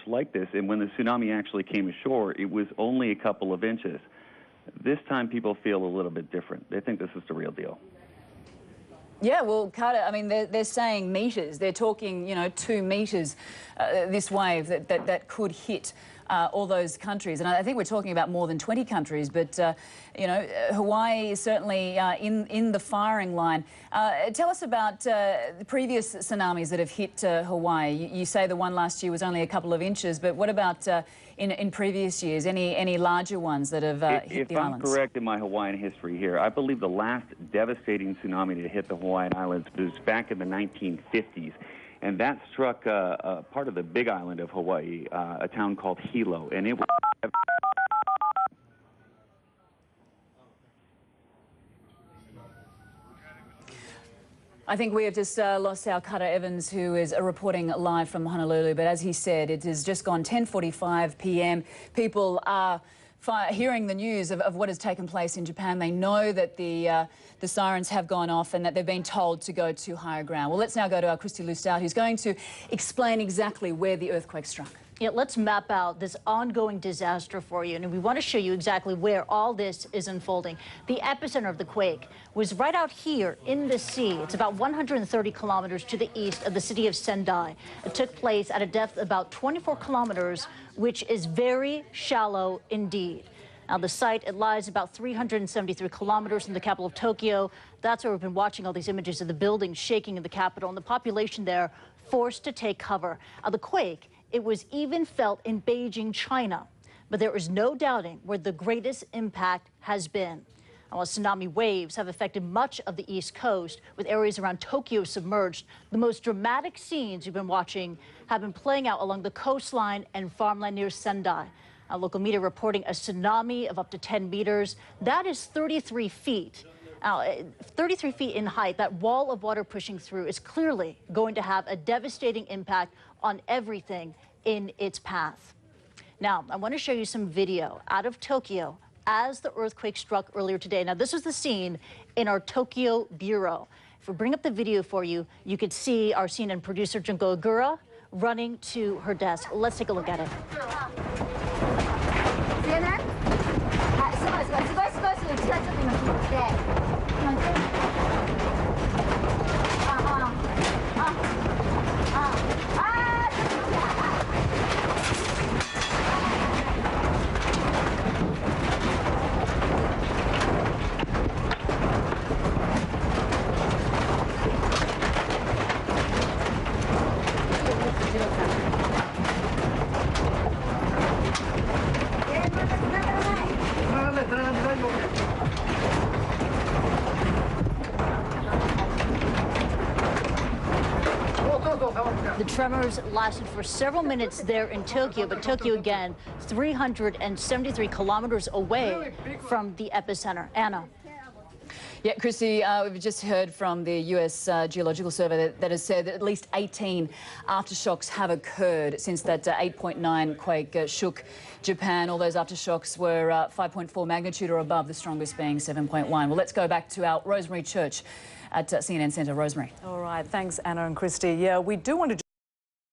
like this, and when the tsunami actually came ashore, it was only a couple of inches. This time people feel a little bit different. They think this is the real deal. Yeah, well, Carter, I mean, they're saying metres. They're talking, you know, 2 metres, this wave that could hit all those countries. And I think we're talking about more than 20 countries, but, you know, Hawaii is certainly in the firing line. Tell us about the previous tsunamis that have hit Hawaii. You say the one last year was only a couple of inches, but what about in previous years? Any larger ones that have hit the islands? If I'm correct in my Hawaiian history here, I believe the last devastating tsunami to hit the Hawaiian Islands was back in the 1950s. And that struck part of the big island of Hawaii, a town called Hilo, and it was... I think we have just lost our Carter Evans, who is reporting live from Honolulu. But as he said, it has just gone 10:45 p.m. People are hearing the news of what has taken place in Japan. They know that the sirens have gone off and that they've been told to go to higher ground. Well, let's now go to our Christy Lustout, who's going to explain exactly where the earthquake struck. Yeah, let's map out this ongoing disaster for you, and we want to show you exactly where all this is unfolding. The epicenter of the quake was right out here in the sea. It's about 130 kilometers to the east of the city of Sendai. It took place at a depth of about 24 kilometers, which is very shallow indeed. Now, the site, it lies about 373 kilometers from the capital of Tokyo. That's where we've been watching all these images of the buildings shaking in the capital and the population there forced to take cover. The quake, it was even felt in Beijing, China. But there is no doubting where the greatest impact has been. While tsunami waves have affected much of the East Coast, with areas around Tokyo submerged, the most dramatic scenes you've been watching have been playing out along the coastline and farmland near Sendai. Local media reporting a tsunami of up to 10 meters. That is 33 feet. 33 feet in height. That wall of water pushing through is clearly going to have a devastating impact on everything in its path. Now, I want to show you some video out of Tokyo as the earthquake struck earlier today. Now, this was the scene in our Tokyo bureau. If we bring up the video for you, you could see our CNN producer, Junko Ogura, running to her desk. Let's take a look at it. The tremors lasted for several minutes there in Tokyo, but Tokyo again, 373 kilometers away from the epicenter. Anna. Yeah, Christy, we've just heard from the US Geological Survey that has said that at least 18 aftershocks have occurred since that 8.9 quake shook Japan. All those aftershocks were 5.4 magnitude or above, the strongest being 7.1. Well, let's go back to our Rosemary Church at CNN Centre. Rosemary. All right, thanks, Anna and Christy. Yeah, we do want to